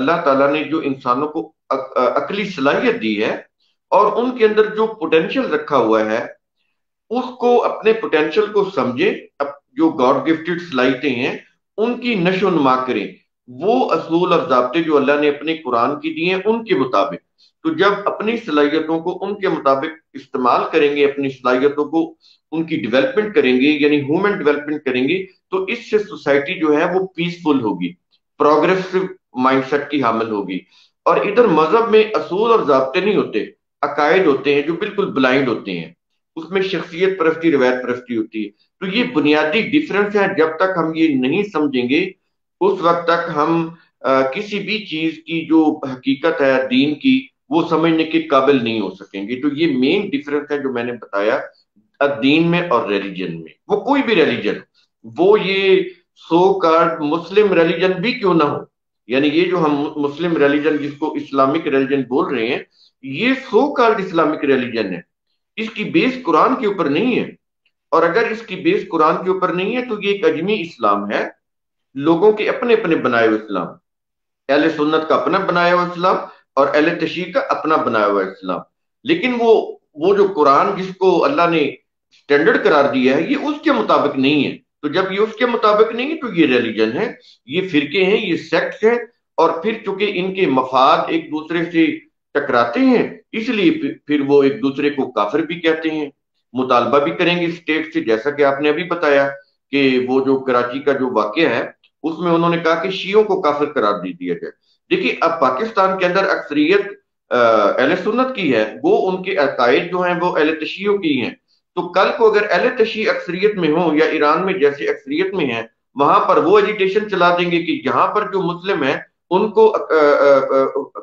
اللہ تعالیٰ نے جو انسانوں کو عقلی صلاحیت دی ہے اور ان کے اندر جو پوٹینشیل رکھا ہوا ہے اس کو اپنے پوٹینشیل کو سمجھے، جو گاڈ گفٹڈ صلاحیتیں ہیں ان کی نشو و نما کریں، وہ اصول اور ضابطے جو اللہ نے اپنے قرآن کی دیے ہیں ان کے مطابق۔ تو جب اپنی صلاحیتوں کو ان کے مطابق استعمال کریں گے، اپنی صلاحیتوں کو ان کی ڈیولپمنٹ کریں گے، یعنی ہیومن ڈیولپمنٹ کریں گے، تو اس سے سوسائٹی جو ہے وہ پیسفل ہوگی، پروگریسو مائنڈ سیٹ کی حامل ہوگی۔ اور ادھر مذہب میں اصول اور ضابطے نہیں ہوتے، عقائد ہوتے ہیں جو بالکل بلائنڈ ہوتے ہیں، اس میں شخصیت پرستی، روایت پرستی ہوتی ہے۔ تو یہ بنیادی ڈفرنس ہے، جب تک ہم یہ نہیں سمجھیں گے اس وقت تک ہم کسی بھی چیز کی جو حقیقت ہے دین کی وہ سمجھنے کے قابل نہیں ہو سکیں گے۔ تو یہ مین ڈفرنس ہے جو میں نے بتایا دین میں اور ریلیجن میں، وہ کوئی بھی ریلیجن، وہ یہ سو کارڈ مسلم ریلیجن بھی کیوں نہ ہو، یعنی یہ جو ہم مسلم ریلیجن جس کو اسلامک ریلیجن بول رہے ہیں، یہ سو کارڈ اسلامک ریلیجن ہے، اس کی بیس قرآن کے اوپر نہیں ہے۔ اور اگر اس کی بیس قرآن کے اوپر نہیں ہے تو یہ ایک اجمی اسلام ہے، لوگوں کے اپنے اپنے بنائے ہوئے اسلام، اہل سنت کا اپنا بنایا ہوا اسلام اور اہل تشیع کا اپنا بنایا ہوا اسلام۔ لیکن وہ جو قرآن جس کو اللہ نے سٹینڈرڈ قرار دیا ہے یہ اس کے مطابق نہیں ہے۔ تو جب یہ اس کے مطابق نہیں ہے تو یہ ریلیجن ہے، یہ فرقے ہیں، یہ سیکٹس ہیں، اور پھر چونکہ ان کے مفاد ایک دوسرے سے ٹکراتے ہیں اس لیے پھر وہ ایک دوسرے کو کافر بھی کہتے ہیں، مطالبہ بھی کریں گے اسٹیٹ سے، جیسا کہ آپ نے ابھی بتایا کہ وہ جو کراچی کا جو واقعہ ہے اس میں انہوں نے کہا کہ شیعوں کو کافر قرار دے دیا جائے۔ دیکھیے اب پاکستان کے اندر اکثریت اہل سنت کی ہے، وہ ان کے عقائد جو ہیں وہ اہل تشیعوں کی ہیں، تو کل کو اگر اہل تشیع اکثریت میں ہوں یا ایران میں جیسے اکثریت میں ہیں، وہاں پر وہ ایجیٹیشن چلا دیں گے کہ جہاں پر جو مسلم ہیں ان کو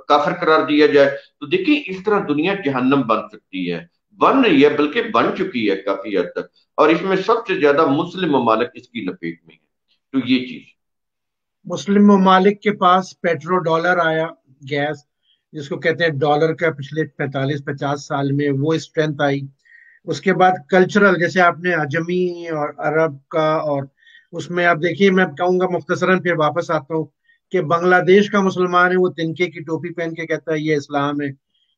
کافر قرار دیا جائے۔ تو دیکھیں اس طرح دنیا جہنم بن سکتی ہے، بن رہی ہے، بلکہ بن چکی ہے کافی حد تک، اور اس میں سب سے زیادہ مسلم ممالک اس کی لپیٹ میں ہیں۔ تو یہ چیز مسلم ممالک کے پاس پیٹرو ڈالر آیا، گیس جس کو کہتے ہیں ڈالر کا، پچھلے 45-50 سال میں وہ اسٹرینتھ آئی۔ اس کے بعد کلچرل، جیسے آپ نے عجمی اور عرب کا، اور اس میں آپ دیکھیے، میں کہوں گا مختصراً پھر واپس آتا ہوں کہ بنگلہ دیش کا مسلمان ہے وہ تنکے کی ٹوپی پہن کے کہتا ہے یہ اسلام ہے،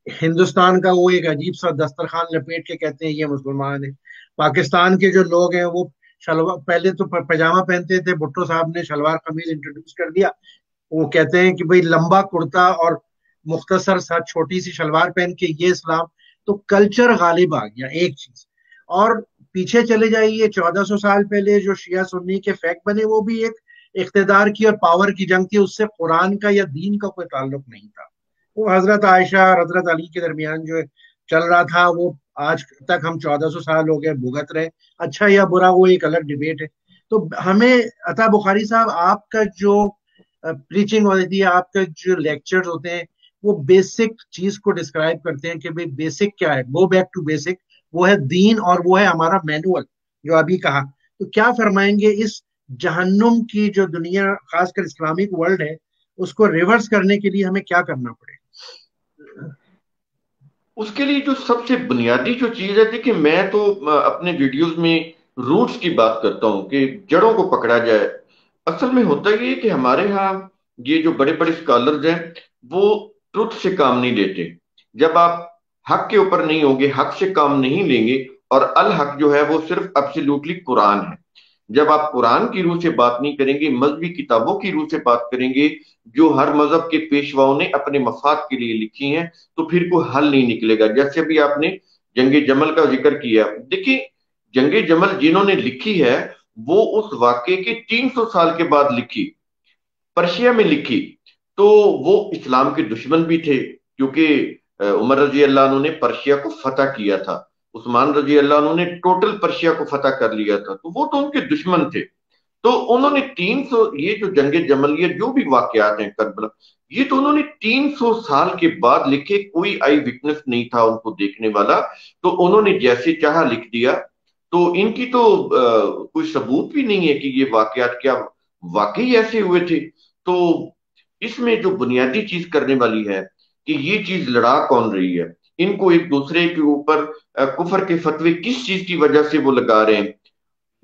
ہندوستان کا وہ ایک عجیب سا دسترخوان لپیٹ کے کہتے ہیں یہ مسلمان ہے، پاکستان کے جو لوگ ہیں وہ شلوار، پہلے تو پاجامہ پہنتے تھے، بھٹو صاحب نے شلوار قمیض انٹروڈیوس کر دیا، وہ کہتے ہیں کہ بھئی لمبا کرتا اور مختصر سا چھوٹی سی شلوار پہن کے یہ اسلام۔ تو کلچر غالب آ گیا ایک چیز، اور پیچھے چلے جائیے 1400 سال پہلے جو شیعہ سنی کے فیک بنے وہ بھی ایک اقتدار کی اور پاور کی جنگ تھی، اس سے قرآن کا یا دین کا کوئی تعلق نہیں تھا۔ وہ حضرت عائشہ اور حضرت علی کے درمیان جو چل رہا تھا وہ آج تک ہم 1400 سال ہو گئے بھگت رہے، اچھا یا برا وہ ایک الگ ڈیبیٹ ہے۔ تو ہمیں عطا بخاری صاحب آپ کا جو پریچنگ ہوتی ہے، آپ کا جو لیکچرز ہوتے ہیں، وہ بیسک چیز کو ڈسکرائب کرتے ہیں کہ بھئی بیسک کیا ہے، گو بیک ٹو بیسک، وہ ہے دین اور وہ ہے ہمارا مینول جو ابھی کہا۔ تو کیا فرمائیں گے اس جہنم کی جو دنیا خاص کر اسلامک ورلڈ ہے اس کو ریورس کرنے کے لیے ہمیں کیا کرنا پڑے؟ اس کے لیے جو سب سے بنیادی جو چیز ہے، دیکھیں میں تو اپنے ویڈیوز میں روٹس کی بات کرتا ہوں کہ جڑوں کو پکڑا جائے۔ اصل میں ہوتا یہ کہ ہمارے ہاں یہ جو بڑے بڑے اسکالرز ہیں وہ ٹروتھ سے کام نہیں لیتے۔ جب آپ حق کے اوپر نہیں ہوں گے، حق سے کام نہیں لیں گے، اور الحق جو ہے وہ صرف ایبسلیوٹلی قرآن ہے، جب آپ قرآن کی روح سے بات نہیں کریں گے، مذہبی کتابوں کی روح سے بات کریں گے جو ہر مذہب کے پیشواؤں نے اپنے مفاد کے لیے لکھی ہیں، تو پھر کوئی حل نہیں نکلے گا۔ جیسے بھی آپ نے جنگ جمل کا ذکر کیا، دیکھیں جنگ جمل جنہوں نے لکھی ہے وہ اس واقعے کے 300 سال کے بعد لکھی، پرشیا میں لکھی، تو وہ اسلام کے دشمن بھی تھے، کیونکہ عمر رضی اللہ عنہ نے پرشیا کو فتح کیا تھا، عثمان رضی اللہ عنہ نے ٹوٹل پرشیا کو فتح کر لیا تھا، تو وہ تو ان کے دشمن تھے۔ تو انہوں نے 300، یہ جو جنگ جمل، یہ جو بھی واقعات ہیں کربلا، یہ تو انہوں نے 300 سال کے بعد لکھے، کوئی آئی وٹنس نہیں تھا ان کو دیکھنے والا، تو انہوں نے جیسے چاہا لکھ دیا۔ تو ان کی تو کوئی ثبوت بھی نہیں ہے کہ یہ واقعات کیا واقعی ایسے ہوئے تھے۔ تو اس میں جو بنیادی چیز کرنے والی ہے کہ یہ چیز لڑا کون رہی ہے، ان کو ایک دوسرے کے اوپر کفر کے فتوے کس چیز کی وجہ سے وہ لگا رہے ہیں،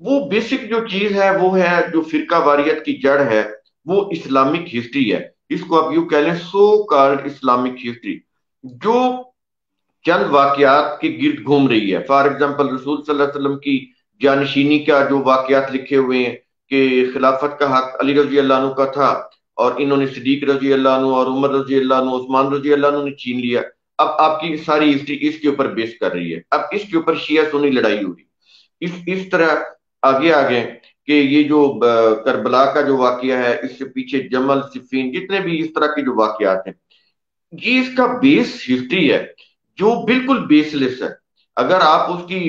وہ بیسک جو چیز ہے وہ ہے جو فرقہ واریت کی جڑ ہے، وہ اسلامک ہسٹری ہے۔ اس کو آپ یوں کہہ لیں سو کالڈ اسلامک ہسٹری، جو چند واقعات کے گرد گھوم رہی ہے. فار ایگزامپل رسول صلی اللہ علیہ وسلم کی جانشینی کا جو واقعات لکھے ہوئے ہیں کہ خلافت کا حق علی رضی اللہ عنہ کا تھا اور انہوں نے صدیق رضی اللہ عنہ اور عمر رضی اللہ عنہ عثمان رضی اللہ عنہ نے چھین لیا. اب آپ کی ساری ہسٹری اس کے اوپر بیس کر رہی ہے. اب اس کے اوپر شیعہ سنی لڑائی ہو رہی اس طرح آگے آگے کہ یہ جو کربلا کا جو واقعہ ہے، اس سے پیچھے جمل صفین، جتنے بھی اس طرح کے جو واقعات ہیں، یہ اس کا بیس ہسٹری ہے جو بالکل بیس لیس ہے. اگر آپ اس کی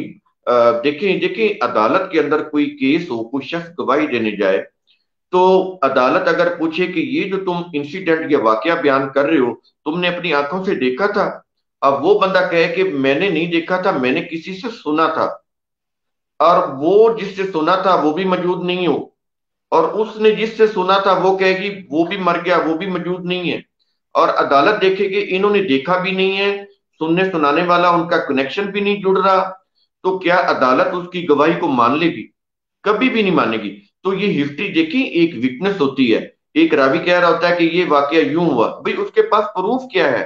دیکھیں عدالت کے اندر کوئی کیس ہو، کوئی شخص گواہی دینے جائے تو عدالت اگر پوچھے کہ یہ جو تم انسیڈنٹ یا واقعہ بیان کر رہے ہو تم نے اپنی آنکھوں سے دیکھا تھا، اب وہ بندہ کہے کہ میں نے نہیں دیکھا تھا، میں نے کسی سے سنا تھا، اور وہ جس سے سنا تھا وہ بھی موجود نہیں ہو، اور اس نے جس سے سنا تھا وہ کہے گی وہ بھی مر گیا، وہ بھی موجود نہیں ہے، اور عدالت دیکھے کہ انہوں نے دیکھا بھی نہیں ہے، سننے سنانے والا ان کا کنیکشن بھی نہیں جڑ رہا، تو کیا عدالت اس کی گواہی کو مان لے گی؟ کبھی بھی نہیں مانے گی. تو یہ ہسٹری دیکھیں ایک ویکنس ہوتی ہے. ایک راوی کہہ رہا ہوتا ہے کہ یہ واقعہ یوں ہوا، بھئی اس کے پاس پروف کیا ہے؟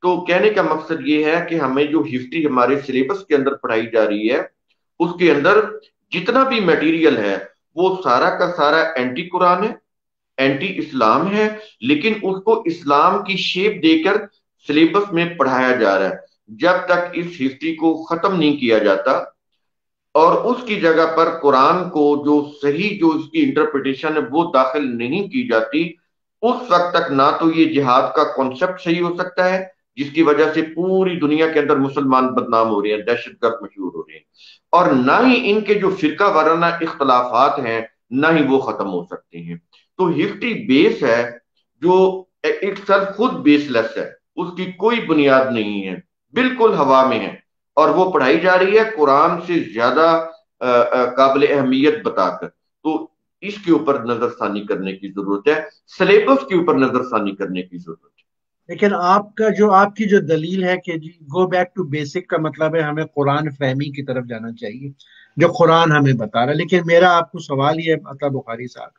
تو کہنے کا مقصد یہ ہے کہ ہمیں جو ہسٹری ہمارے سلیبس کے اندر پڑھائی جا رہی ہے اس کے اندر جتنا بھی میٹیریل ہے وہ سارا کا سارا اینٹی قرآن ہے، اینٹی اسلام ہے، لیکن اس کو اسلام کی شیپ دے کر سلیبس میں پڑھایا جا رہا ہے. جب تک اس ہسٹری کو ختم نہیں کیا جاتا اور اس کی جگہ پر قرآن کو جو صحیح جو اس کی انٹرپریٹیشن ہے وہ داخل نہیں کی جاتی، اس وقت تک نہ تو یہ جہاد کا کانسیپٹ صحیح ہو سکتا ہے، جس کی وجہ سے پوری دنیا کے اندر مسلمان بدنام ہو رہے ہیں، دہشت گرد مشہور ہو رہے ہیں، اور نہ ہی ان کے جو فرقہ وارانہ اختلافات ہیں نہ ہی وہ ختم ہو سکتے ہیں. تو ہسٹری بیس ہے جو اٹ سیلف خود بیس لیس ہے، اس کی کوئی بنیاد نہیں ہے، بالکل ہوا میں ہے، اور وہ پڑھائی جا رہی ہے قرآن سے زیادہ قابل اہمیت بتا کر. تو اس کے اوپر نظر ثانی کرنے کی ضرورت ہے، سلیبس کے اوپر نظر ثانی کرنے کی ضرورت ہے. لیکن آپ کی جو دلیل ہے کہ جی گو بیک ٹو بیسک کا مطلب ہے ہمیں قرآن فہمی کی طرف جانا چاہیے جو قرآن ہمیں بتا رہا ہے. لیکن میرا آپ کو سوال یہ ہے عطا بخاری صاحب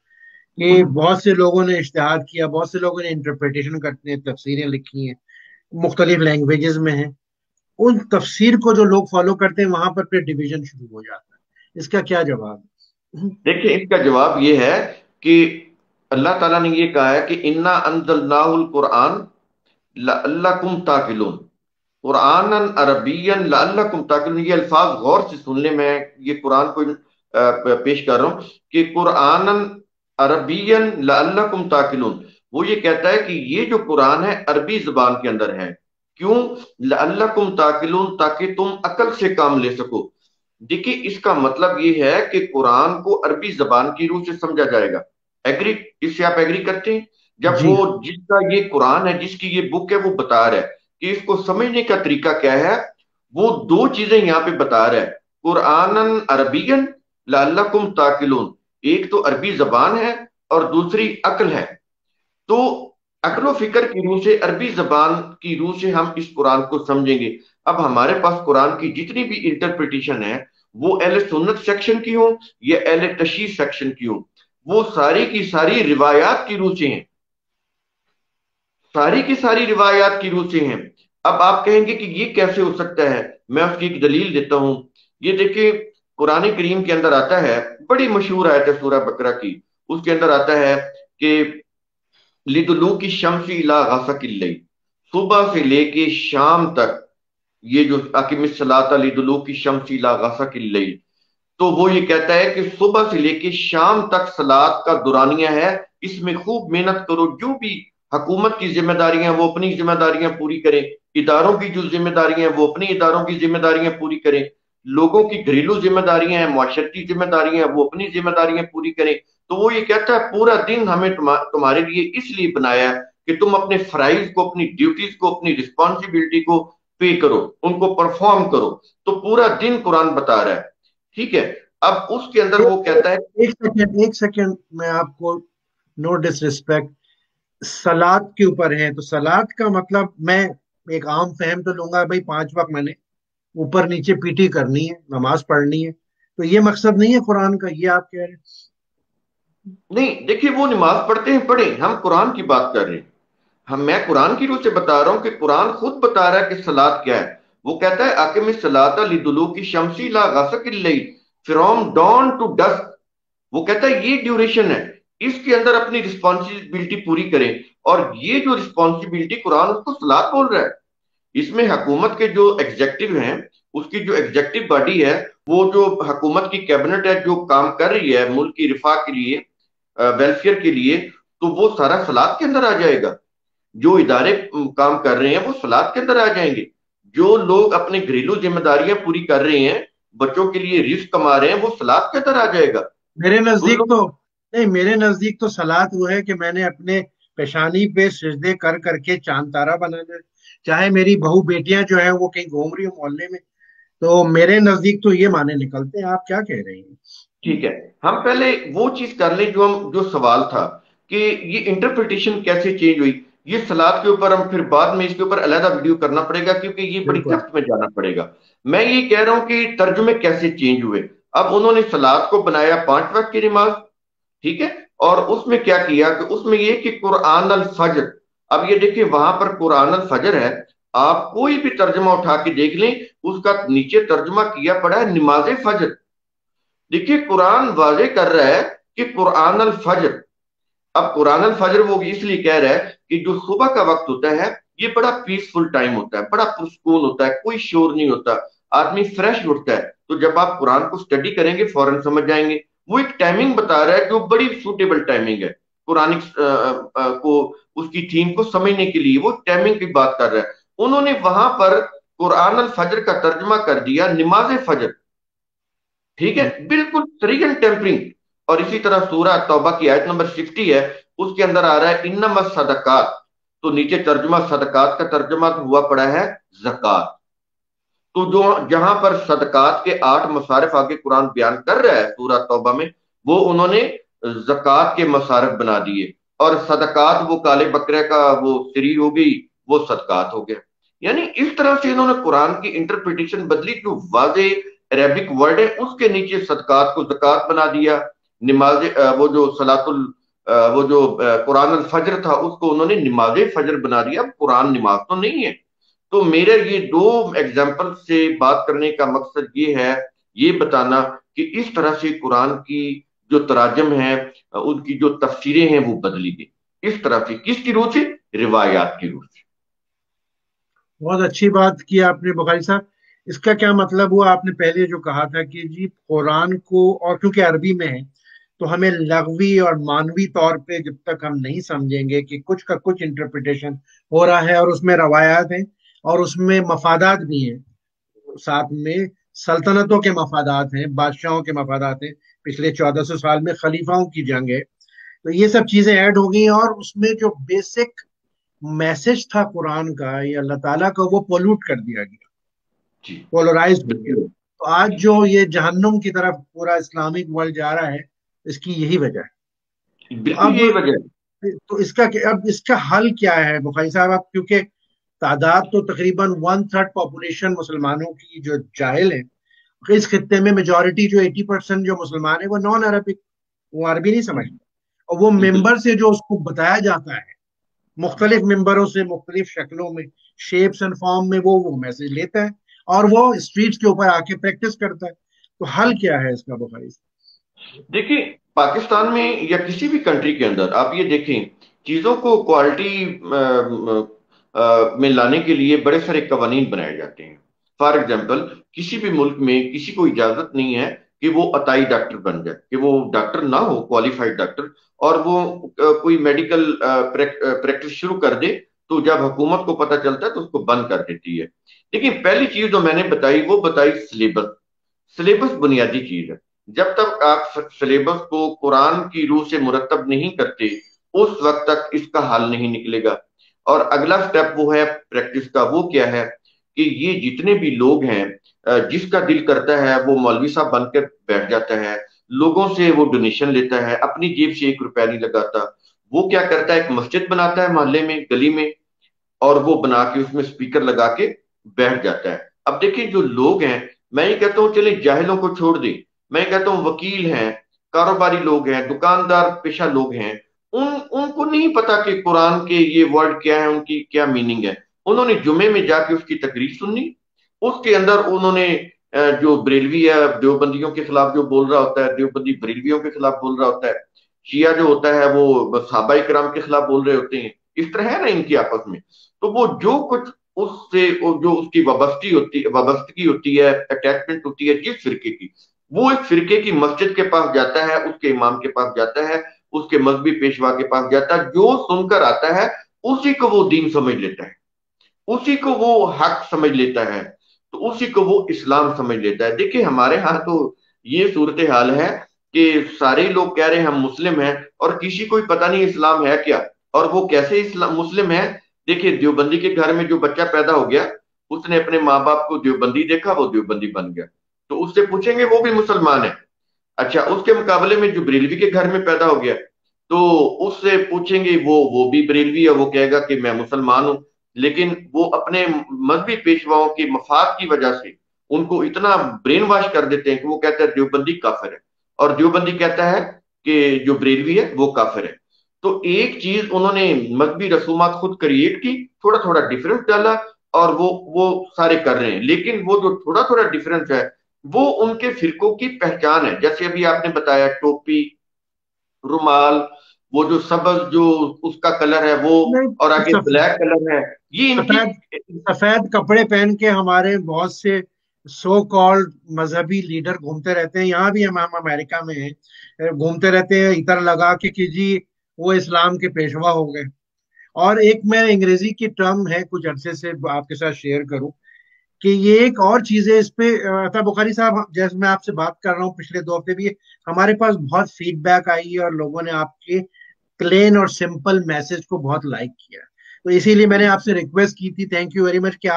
کہ بہت سے لوگوں نے اجتہاد کیا، بہت سے لوگوں نے انٹرپریٹیشن کرتے ہیں، تفسیریں لکھی ہیں، مختلف لینگویجز میں ہیں، ان تفسیر کو جو لوگ فالو کرتے ہیں وہاں پر پھر ڈویژن شروع ہو جاتا ہے. اس کا کیا جواب ہے؟ دیکھیں اس کا جواب یہ ہے کہ اللہ تعالیٰ نے یہ کہا ہے کہ انا انزلناہ القرآن لعلکم تعقلون، قرآن عربی لعلکم تعقلون. یہ الفاظ غور سے سن لیں، میں یہ قرآن کو پیش کر رہا ہوں کہ قرآن عربی لعلکم تعقلون. وہ یہ کہتا ہے کہ یہ جو قرآن ہے عربی زبان کے اندر ہے. کیوں؟ لعلکم تعقلون، تاکہ تم عقل سے کام لے سکو. دیکھیے اس کا مطلب یہ ہے کہ قرآن کو عربی زبان کی روح سے سمجھا جائے گا. ایگری، اس سے آپ ایگری کرتے ہیں؟ جب جی وہ جس کا یہ قرآن ہے، جس کی یہ بک ہے، وہ بتا رہا ہے کہ اس کو سمجھنے کا طریقہ کیا ہے، وہ دو چیزیں یہاں پہ بتا رہا ہے. قرآن عربی لعلکم تعقلون، ایک تو عربی زبان ہے اور دوسری عقل ہے. تو عقل و فکر کی روح سے، عربی زبان کی روح سے ہم اس قرآن کو سمجھیں گے. اب ہمارے پاس قرآن کی جتنی بھی انٹرپریٹیشن ہے، وہ اہل سنت سیکشن کی ہوں یا اہل تشیع سیکشن کی ہوں، وہ ساری کی ساری روایات کی روح سے ہیں، ساری کی ساری روایات کی روح سے ہیں. اب آپ کہیں گے کہ یہ کیسے ہو سکتا ہے؟ میں اس کی ایک دلیل دیتا ہوں. یہ دیکھیں قرآن کریم کے اندر آتا ہے، بڑی مشہور آیت ہے سورہ بقرہ کی، اس کے اندر آتا ہے کہ لِدُلُوكِ الشَّمْسِ إِلَىٰ غَسَقِ اللَّيْلِ، صبح سے لے کے شام تک، یہ جو اقیم الصلاۃ لِدُلُوكِ الشَّمْسِ إِلَىٰ غَسَقِ اللَّيْلِ، تو وہ یہ کہتا ہے کہ صبح سے لے کے شام تک صلات کا دورانیہ ہے، اس میں خوب محنت کرو. جو بھی حکومت کی ذمہ داریاں وہ اپنی ذمہ داریاں پوری کریں، اداروں کی جو ذمہ داریاں ہیں وہ اپنی اداروں کی ذمہ داریاں پوری کریں، لوگوں کی گھریلو ذمہ داریاں ہیں، معاشرتی ذمہ داریاں ہیں، وہ اپنی ذمہ داریاں پوری کریں. تو وہ یہ کہتا ہے پورا دن ہمیں تمہارے لیے اس لیے بنایا ہے کہ تم اپنے فرائض کو، اپنی ڈیوٹیز کو، اپنی رسپانسبلٹی کو پے کرو، ان کو پرفارم کرو. تو پورا دن قرآن بتا رہا ہے. ٹھیک ہے، اب اس کے اندر وہ کہتا ہے، ایک سیکنڈ میں آپ کو، نو ڈس ریسپیکٹ، سلاد کے اوپر ہے تو سلاد کا مطلب میں ایک عام فہم تو لوں گا بھائی 5 وقت میں نے اوپر نیچے پیٹی کرنی ہے، نماز پڑھنی ہے، تو یہ مقصد نہیں ہے قرآن کا، یہ آپ کہہ رہے ہیں؟ نہیں دیکھیے، وہ نماز پڑھتے ہیں پڑھیں، ہم قرآن کی بات کر رہے ہیں. میں قرآن کی روح سے بتا رہا ہوں کہ قرآن خود بتا رہا ہے کہ سلاد کیا ہے. وہ کہتا ہے اقم الصلاۃ لدلوک الشمس لا غسق اللیل، فرام ڈان ٹو ڈسک. وہ کہتا ہے یہ ڈیوریشن ہے، اس کے اندر اپنی رسپانسبلٹی پوری کریں. اور یہ جو رسپانسبلٹی قرآن اس کو سلاد بول رہا ہے. اس میں حکومت کے جو ایگزیکٹو ہیں، اس کی جو ایگزیکٹو باڈی ہے، وہ جو حکومت کی کیبنٹ ہے جو کام کر رہی ہے ملک کی رفاہ کے لیے، ویلفیئر کے لیے، تو وہ سارا سلاد کے اندر آ جائے گا. جو ادارے کام کر رہے ہیں وہ سلاد کے اندر آ جائیں گے. جو لوگ اپنے گھریلو ذمہ داریاں پوری کر رہے ہیں، بچوں کے لیے رزق کما رہے ہیں، وہ سلاد کے اندر آ جائے گا. میرے ان نزدیک لوگ تو نہیں، میرے نزدیک تو سلاد وہ ہے کہ میں نے اپنے پیشانی پہ سجدے کر کر کے چاند تارا بنانا ہے. چاہے میری بہو بیٹیاں جو ہیں وہ کہیں گھوم رہی ہوں محلے میں، تو میرے نزدیک تو یہ معنی نکلتے ہیں. آپ کیا کہہ رہے ہیں؟ ٹھیک ہے، ہم پہلے وہ چیز کر لیں جو سوال تھا کہ یہ انٹرپریٹیشن کیسے چینج ہوئی. یہ سلاد کے اوپر ہم پھر بعد میں اس کے اوپر علیحدہ ویڈیو کرنا پڑے گا، کیونکہ یہ بڑی بالکل. ڈیپتھ میں جانا پڑے گا. میں یہ کہہ رہا ہوں کہ ترجمے کیسے چینج ہوئے. اب انہوں نے سلاد کو بنایا 5 وقت کی نماز، ٹھیک ہے. اور اس میں کیا کیا کہ اس میں یہ کہ قرآن الفجر. اب یہ دیکھیں وہاں پر قرآن الفجر ہے، آپ کوئی بھی ترجمہ اٹھا کے دیکھ لیں، اس کا نیچے ترجمہ کیا پڑا ہے نماز فجر. دیکھیے قرآن واضح کر رہا ہے کہ قرآن الفجر. اب قرآن الفجر وہ اس لیے کہہ رہا ہے کہ جو صبح کا وقت ہوتا ہے یہ بڑا پیسفل ٹائم ہوتا ہے، بڑا پرسکون ہوتا ہے، کوئی شور نہیں ہوتا، آدمی فریش اٹھتا ہے. تو جب آپ قرآن کو سٹڈی کریں گے فوراً سمجھ جائیں گے. وہ ایک ٹائمنگ بتا رہا ہے جو بڑی سوٹیبل ٹائمنگ ہے قرآن کو، اس کی تھیم کو سمجھنے کے لیے وہ ٹائمنگ کی بات کر رہا ہے. انہوں نے وہاں پر قرآن الفجر کا ترجمہ کر دیا نماز فجر. ٹھیک ہے، بالکل صریح ٹیمپرنگ. اور اسی طرح سورہ توبہ کی آیت نمبر 60 ہے، اس کے اندر آ رہا ہے انما الصدقات. تو نیچے ترجمہ صدقات کا ترجمہ ہوا پڑا ہے زکات. تو جو جہاں پر صدقات کے 8 مصارف آگے قرآن بیان کر رہا ہے سورہ توبہ میں، وہ انہوں نے زکات کے مصارف بنا دیے. اور صدقات وہ کالے بکرے کا وہ سری ہو گئی، وہ صدقات ہو گیا. یعنی اس طرح سے انہوں نے قرآن کی انٹرپریٹیشن بدلی. جو واضح عربک ورڈ ہے اس کے نیچے صدقات کو زکات بنا دیا. نماز وہ جو صلاۃ وہ جو قرآن الفجر تھا اس کو انہوں نے نماز فجر بنا دیا. اب قرآن نماز تو نہیں ہے. تو میرے یہ 2 ایگزامپل سے بات کرنے کا مقصد یہ ہے، یہ بتانا کہ اس طرح سے قرآن کی جو تراجم ہیں، ان کی جو تفسیریں ہیں وہ بدلی گئی. اس طرح سے کس کی روح سے؟ روایات کی روح سے. بہت اچھی بات کی آپ نے بخاری صاحب. اس کا کیا مطلب ہوا؟ آپ نے پہلے جو کہا تھا کہ جی قرآن کو، اور کیونکہ عربی میں ہے تو ہمیں لغوی اور مانوی طور پہ جب تک ہم نہیں سمجھیں گے کہ کچھ کا کچھ انٹرپریٹیشن ہو رہا ہے، اور اس میں روایات ہیں اور اس میں مفادات بھی ہیں، ساتھ میں سلطنتوں کے مفادات ہیں، بادشاہوں کے مفادات ہیں، پچھلے 1400 سال میں خلیفاؤں کی جنگ ہے، تو یہ سب چیزیں ایڈ ہو گئی ہیں. اور اس میں جو بیسک میسج تھا قرآن کا یا اللہ تعالیٰ کا، وہ پولوٹ کر دیا گیا، جی پولرائز ہو گیا. بالکل. تو آج جو یہ جہنم کی طرف پورا اسلامک ورلڈ جا رہا ہے، اس کی یہی وجہ ہے. تو بالکل اب یہی وجہ ہے. تو اس کا حل کیا ہے بخاری صاحب؟ اب کیونکہ تعداد تو تقریباً 1/3 پاپولیشن مسلمانوں کی جو جاہل ہے، اس خطے میں میجورٹی جو 80% جو مسلمان ہیں وہ نان عربک، وہ عربی نہیں سمجھتے. اور وہ بالکل ممبر سے جو اس کو بتایا جاتا ہے، مختلف ممبروں سے مختلف شکلوں میں، شیپس اینڈ فارم میں، وہ میسج لیتا ہے اور وہ اسٹریٹس کے اوپر آ کے پریکٹس کرتا ہے. تو حل کیا ہے اس کا بخاری صاحب؟ دیکھیں، پاکستان میں یا کسی بھی کنٹری کے اندر آپ یہ دیکھیں، چیزوں کو کوالٹی میں لانے کے لیے بڑے سارے قوانین بنائے جاتے ہیں. فار ایگزامپل، کسی بھی ملک میں کسی کو اجازت نہیں ہے کہ وہ عطائی ڈاکٹر بن جائے، کہ وہ ڈاکٹر نہ ہو کوالیفائڈ ڈاکٹر، اور وہ کوئی میڈیکل پریکٹس شروع کر دے. تو جب حکومت کو پتہ چلتا ہے تو اس کو بند کر دیتی ہے. لیکن پہلی چیز جو میں نے بتائی وہ بتائی سلیبس. سلیبس بنیادی چیز ہے. جب تک آپ سلیبس کو قرآن کی روح سے مرتب نہیں کرتے اس وقت تک اس کا حل نہیں نکلے گا. اور اگلا سٹیپ وہ ہے پریکٹس کا. وہ کیا ہے کہ یہ جتنے بھی لوگ ہیں، جس کا دل کرتا ہے وہ مولوی صاحب بن کر بیٹھ جاتا ہے، لوگوں سے وہ ڈونیشن لیتا ہے، اپنی جیب سے 1 روپیہ نہیں لگاتا. وہ کیا کرتا ہے، ایک مسجد بناتا ہے محلے میں، گلی میں، اور وہ بنا کے اس میں سپیکر لگا کے بیٹھ جاتا ہے. اب دیکھیں جو لوگ ہیں، میں یہ کہتا ہوں چلیں جاہلوں کو چھوڑ دیں، میں کہتا ہوں وکیل ہیں، کاروباری لوگ ہیں، دکاندار پیشہ لوگ ہیں، ان کو نہیں پتا کہ قرآن کے یہ ورڈ کیا ہے، ان کی کیا میننگ ہے۔ انہوں نے جمعے میں جا کے اس کی تقریر سنی، اس کے اندر انہوں نے جو بریلوی ہے دیوبندیوں کے خلاف جو بول رہا ہوتا ہے، دیوبندی بریلویوں کے خلاف بول رہا ہوتا ہے، شیعہ جو ہوتا ہے وہ صحابہ کرام کے خلاف بول رہے ہوتے ہیں، اس طرح ہے نا ان کی آپس میں۔ تو وہ جو کچھ اس سے جو اس کی وابستگی ہوتی ہے، اٹیچمنٹ ہوتی ہے جس فرقے کی، وہ اس فرقے کی مسجد کے پاس جاتا ہے، اس کے امام کے پاس جاتا ہے، اس کے مذہبی پیشوا کے پاس جاتا ہے، جو سن کر آتا ہے اسی کو وہ دین سمجھ لیتا ہے، اسی کو وہ حق سمجھ لیتا ہے، تو اسی کو وہ اسلام سمجھ لیتا ہے۔ دیکھیں ہمارے ہاں تو یہ صورتحال ہے کہ سارے لوگ کہہ رہے ہیں ہم مسلم ہیں، اور کسی کو پتہ نہیں اسلام ہے کیا اور وہ کیسے اسلام مسلم ہے۔ دیکھیں دیوبندی کے گھر میں جو بچہ پیدا ہو گیا، اس نے اپنے ماں باپ کو دیوبندی دیکھا، وہ دیوبندی بن گیا، تو اس سے پوچھیں گے وہ بھی مسلمان ہے۔ اچھا، اس کے مقابلے میں جو بریلوی کے گھر میں پیدا ہو گیا، تو اس سے پوچھیں گے وہ بھی بریلوی ہے، وہ کہے گا کہ میں مسلمان ہوں، لیکن وہ اپنے مذہبی پیشواؤں کے مفاد کی وجہ سے ان کو اتنا برین واش کر دیتے ہیں کہ وہ کہتا ہے دیوبندی کافر ہے، اور دیوبندی کہتا ہے کہ جو بریلوی ہے وہ کافر ہے۔ تو ایک چیز انہوں نے مذہبی رسومات خود کریٹ کی، تھوڑا تھوڑا ڈیفرنس ڈالا، اور وہ سارے کر رہے ہیں، لیکن وہ جو تھوڑا تھوڑا ڈیفرنس ہے وہ ان کے فرقوں کی پہچان ہے۔ جیسے ابھی آپ نے بتایا ٹوپی، رومال، وہ جو سبز جو اس کا کلر ہے وہ، اور آگے بلیک کلر ہے، یہ ان کی سفید سفید کپڑے پہن کے ہمارے بہت سے سو کالڈ مذہبی لیڈر گھومتے رہتے ہیں، یہاں بھی ہم امریکہ میں ہیں، گھومتے رہتے ہیں عطر لگا کے کہ جی وہ اسلام کے پیشوا ہو گئے۔ اور ایک میں انگریزی کی ٹرم ہے کچھ عرصے سے آپ کے ساتھ شیئر کروں کہ یہ ایک اور چیز ہے اس پہ عطا بخاری صاحب، جیسے میں آپ سے بات کر رہا ہوں پچھلے 2 ہفتے بھی ہمارے پاس بہت فیڈ بیک آئی ہے اور لوگوں نے آپ کے پلین اور سمپل میسج کو بہت لائک کیا، تو اسی لیے میں نے آپ سے ریکویسٹ کی تھی، تھینک یو ویری مچ، کہ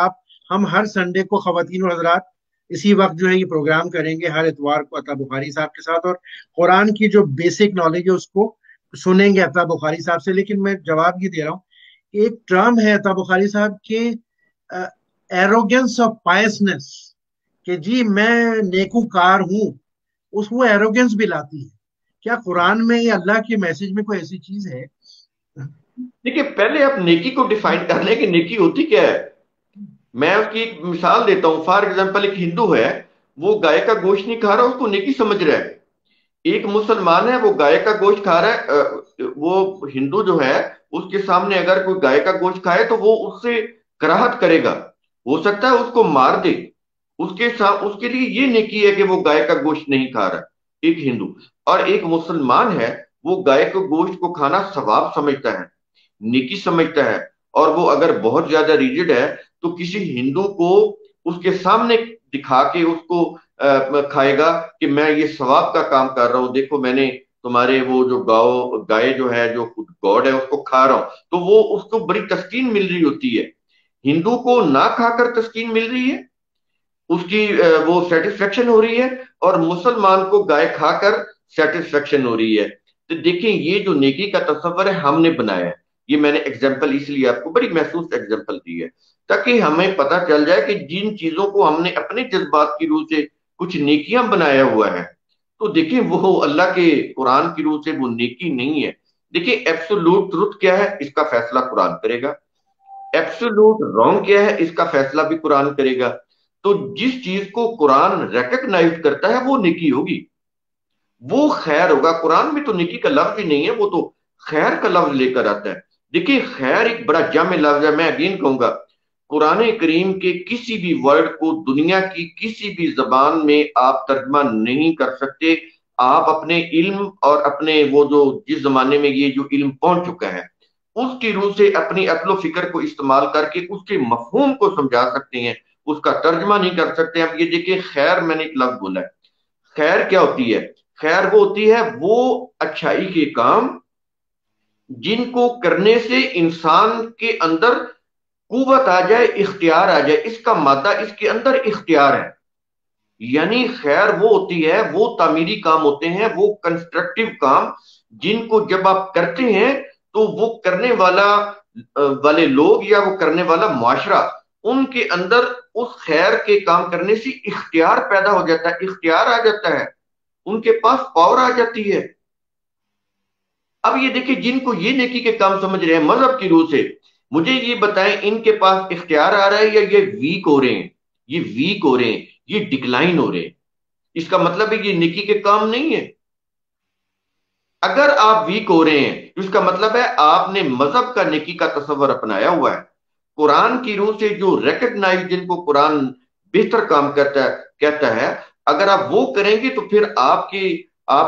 ہم ہر سنڈے کو خواتین اور حضرات اسی وقت جو ہے یہ پروگرام کریں گے ہر اتوار کو عطا بخاری صاحب کے ساتھ، اور قرآن کی جو بیسک نالج ہے اس کو سنیں گے عطا بخاری صاحب سے۔ لیکن میں جواب یہ دے رہا ہوں کہ ایک ٹرم ہے عطا بخاری صاحب کے ایروگینس آف پائسنس، کہ جی میں نیکوکار ہوں، اس وہ ایروگینس بھی لاتی ہے۔ کیا قرآن میں یا اللہ کے میسج میں کوئی ایسی چیز ہے؟ دیکھیے پہلے آپ نیکی کو ڈیفائن کر لیں کہ نیکی ہوتی کیا ہے۔ میں اس کی ایک مثال دیتا ہوں، فار ایگزامپل ایک ہندو ہے، وہ گائے کا گوشت نہیں کھا رہا، اس کو نیکی سمجھ رہا ہے۔ ایک مسلمان ہے، وہ گائے کا گوشت کھا رہا ہے، وہ ہندو جو ہے اس کے سامنے اگر کوئی گائے کا گوشت کھائے تو وہ اس سے کراہت کرے گا، ہو سکتا ہے اس کو مار دے، اس کے لیے یہ نیکی ہے کہ وہ گائے کا گوشت نہیں کھا رہا، ایک ہندو۔ اور ایک مسلمان ہے، وہ گائے کے گوشت کو کھانا ثواب سمجھتا ہے، نیکی سمجھتا ہے، اور وہ اگر بہت زیادہ ریجڈ ہے تو کسی ہندو کو اس کے سامنے دکھا کے اس کو کھائے گا کہ میں یہ ثواب کا کام کر رہا ہوں، دیکھو میں نے تمہارے وہ جو گائے جو ہے جو خود گاڈ ہے اس کو کھا رہا ہوں، تو وہ اس کو بڑی تسکین مل رہی ہوتی ہے۔ ہندو کو نہ کھا کر تسکین مل رہی ہے، اس کی وہ سیٹسفیکشن ہو رہی ہے، اور مسلمان کو گائے کھا کر سیٹسفیکشن ہو رہی ہے۔ تو دیکھیں یہ جو نیکی کا تصور ہے ہم نے بنایا ہے، یہ میں نے ایگزامپل اس لیے آپ کو بڑی محسوس ایگزامپل دی ہے تاکہ ہمیں پتہ چل جائے کہ جن چیزوں کو ہم نے اپنے جذبات کی روح سے کچھ نیکیاں بنایا ہوا ہے، تو دیکھیں وہ اللہ کے قرآن کی روح سے وہ نیکی نہیں ہے۔ دیکھیں ایبسولوٹ ٹروتھ کیا ہے، اس کا فیصلہ قرآن کرے گا، ایبسولوٹ رانگ کیا ہے اس کا فیصلہ بھی قرآن کرے گا۔ تو جس چیز کو قرآن ریکگنائز کرتا ہے وہ نیکی ہوگی، وہ خیر ہوگا۔ قرآن میں تو نیکی کا لفظ ہی نہیں ہے، وہ تو خیر کا لفظ لے کر آتا ہے۔ دیکھیے خیر ایک بڑا جامع لفظ ہے، میں اگین کہوں گا قرآن کریم کے کسی بھی ورڈ کو دنیا کی کسی بھی زبان میں آپ ترجمہ نہیں کر سکتے۔ آپ اپنے علم اور اپنے وہ جو جس زمانے میں یہ جو علم پہنچ چکا ہے اس کی روح سے اپنی عقل و فکر کو استعمال کر کے اس کے مفہوم کو سمجھا سکتے ہیں، اس کا ترجمہ نہیں کر سکتے۔ اب یہ دیکھیں خیر، میں نے ایک لفظ بولا ہے، خیر کیا ہوتی ہے؟ خیر وہ ہوتی ہے وہ اچھائی کے کام جن کو کرنے سے انسان کے اندر قوت آ جائے، اختیار آ جائے، اس کا مادہ اس کے اندر اختیار ہے۔ یعنی خیر وہ ہوتی ہے، وہ تعمیری کام ہوتے ہیں، وہ کنسٹرکٹیو کام جن کو جب آپ کرتے ہیں تو وہ کرنے والے لوگ یا وہ کرنے والا معاشرہ، ان کے اندر اس خیر کے کام کرنے سے اختیار پیدا ہو جاتا ہے، اختیار آ جاتا ہے۔ ان کے پاس پاور آ جاتی ہے۔ اب یہ دیکھیں جن کو یہ نیکی کے کام سمجھ رہے ہیں مذہب کی روح سے، مجھے یہ بتائیں ان کے پاس اختیار آ رہا ہے یا یہ ویک ہو رہے ہیں؟ یہ ویک ہو رہے ہیں، یہ ڈکلائن ہو رہے ہیں۔ اس کا مطلب ہے یہ نیکی کے کام نہیں ہے۔ اگر آپ ویک ہو رہے ہیں تو اس کا مطلب ہے آپ نے مذہب کا نیکی کا تصور اپنایا ہوا ہے۔ قرآن کی روح سے جو ریکگنائز، جن کو قرآن بہتر کام کہتا ہے، اگر آپ وہ کریں گے تو پھر آپ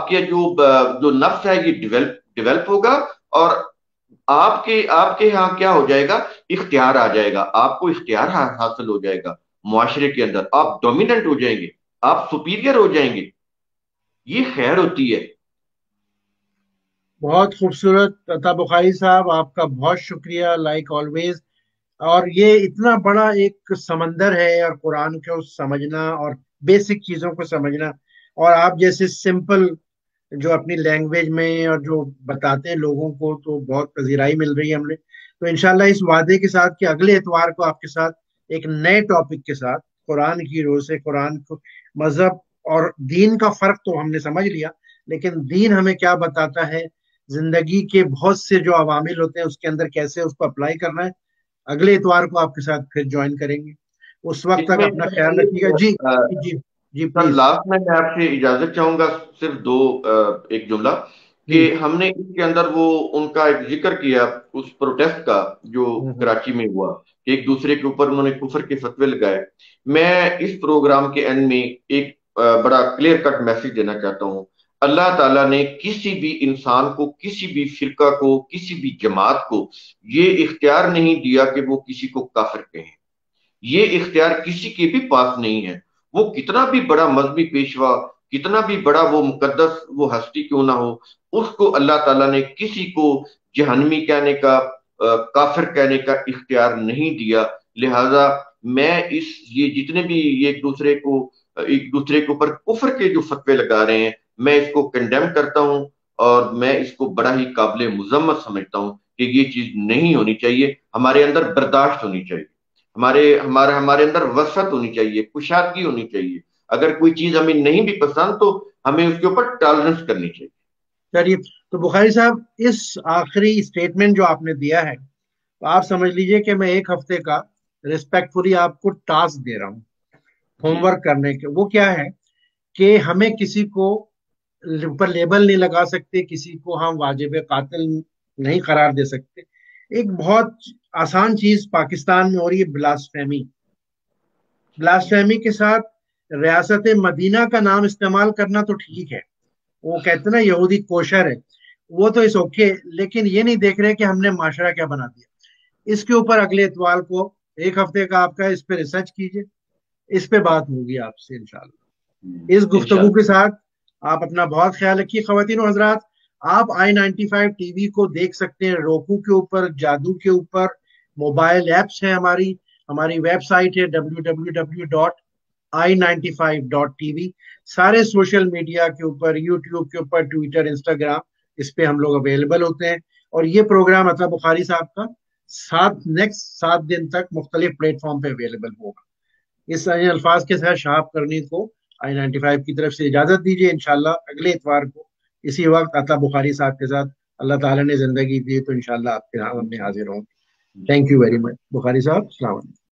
کے جو نفس ہے یہ ڈیولپ ہوگا، اور آپ کے ہاں کیا ہو جائے گا؟ اختیار آ جائے گا، آپ کو اختیار حاصل ہو جائے گا معاشرے کے اندر، آپ ڈومیننٹ ہو جائیں گے، آپ سپیریئر ہو جائیں گے۔ یہ خیر ہوتی ہے۔ بہت خوبصورت عطا بخاری صاحب، آپ کا بہت شکریہ لائک آلویز۔ اور یہ اتنا بڑا ایک سمندر ہے، اور قرآن کو سمجھنا اور بیسک چیزوں کو سمجھنا، اور آپ جیسے سمپل جو اپنی لینگویج میں اور جو بتاتے ہیں لوگوں کو، تو بہت پذیرائی مل رہی ہے ہم نے۔ تو انشاءاللہ اس وعدے کے ساتھ کہ اگلے اتوار کو آپ کے ساتھ ایک نئے ٹاپک کے ساتھ، قرآن کی روح سے، قرآن کو، مذہب اور دین کا فرق تو ہم نے سمجھ لیا، لیکن دین ہمیں کیا بتاتا ہے، زندگی کے بہت سے جو عوامل ہوتے ہیں اس کے اندر کیسے اس کو اپلائی کرنا ہے، اگلے اتوار کو آپ کے ساتھ پھر جوائن کریں گے۔ اس وقت اس تک میں اپنا خیال رکھیے گا جی۔ جی جی سر پلیز۔ لاسٹ میں آپ سے اجازت چاہوں گا، صرف ایک جملہ، کہ جی ہم نے اس کے اندر وہ ان کا ایک ذکر کیا اس پروٹیسٹ کا جو کراچی میں ہوا، کہ ایک دوسرے کے اوپر انہوں نے کفر کے فتوے لگائے۔ میں اس پروگرام کے اینڈ میں ایک بڑا کلیئر کٹ میسج دینا چاہتا ہوں۔ اللہ تعالیٰ نے کسی بھی انسان کو، کسی بھی فرقہ کو، کسی بھی جماعت کو یہ اختیار نہیں دیا کہ وہ کسی کو کافر کہیں۔ یہ اختیار کسی کے بھی پاس نہیں ہے، وہ کتنا بھی بڑا مذہبی پیشوا، کتنا بھی بڑا وہ مقدس وہ ہستی کیوں نہ ہو، اس کو اللہ تعالیٰ نے کسی کو جہنمی کہنے کا، کافر کہنے کا اختیار نہیں دیا۔ لہذا میں یہ جتنے بھی یہ ایک دوسرے کے اوپر کفر کے جو فتوے لگا رہے ہیں، میں اس کو کنڈیم کرتا ہوں، اور میں اس کو بڑا ہی قابل مذمت سمجھتا ہوں کہ یہ چیز نہیں ہونی چاہیے۔ ہمارے اندر برداشت ہونی چاہیے، ہمارے اندر وسعت ہونی چاہیے، کشادگی ہونی چاہیے۔ اگر کوئی چیز ہمیں نہیں بھی پسند تو ہمیں اس کے اوپر ٹالرنس کرنی چاہیے۔ چلیے، تو بخاری صاحب اس آخری اسٹیٹمنٹ جو آپ نے دیا ہے، تو آپ سمجھ لیجئے کہ میں ایک ہفتے کا ریسپیکٹ فلی آپ کو ٹاسک دے رہا ہوں ہوم جی ورک کرنے کے۔ وہ کیا ہے کہ ہمیں کسی کو اوپر لیبل نہیں لگا سکتے، کسی کو ہم واجب قاتل نہیں قرار دے سکتے۔ ایک بہت آسان چیز پاکستان میں ہو رہی ہے، بلاسفیمی۔ بلاسفیمی کے ساتھ ریاست مدینہ کا نام استعمال کرنا تو ٹھیک ہے، وہ کہتے ہیں نا یہودی کوشر ہے، وہ تو اس اوکے، لیکن یہ نہیں دیکھ رہے کہ ہم نے معاشرہ کیا بنا دیا۔ اس کے اوپر اگلے اتوار کو ایک ہفتے کا آپ کا اس پہ ریسرچ کیجئے، اس پہ بات ہوگی آپ سے انشاءاللہ۔ اس گفتگو کے ساتھ آپ اپنا بہت خیال رکھیے خواتین و حضرات۔ آپ i95 ٹی وی کو دیکھ سکتے ہیں روکو کے اوپر، جادو کے اوپر، موبائل ایپس ہیں، ہماری ویب سائٹ ہے www.i95.tv، سارے سوشل میڈیا کے اوپر، یوٹیوب کے اوپر، ٹویٹر، انسٹاگرام، اس پہ ہم لوگ اویلیبل ہوتے ہیں۔ اور یہ پروگرام عطا بخاری صاحب کا نیکسٹ 7 دن تک مختلف پلیٹ فارم پہ اویلیبل ہوگا۔ اس الفاظ کے ساتھ شہاب کرنی کو i95 کی طرف سے اجازت دیجیے۔ انشاءاللہ اگلے اتوار کو اسی وقت عطا بخاری صاحب کے ساتھ اللہ تعالیٰ نے زندگی دی تو انشاءاللہ آپ کے ہاں میں حاضر ہوں۔ تھینک یو ویری مچ بخاری صاحب، السلام علیکم۔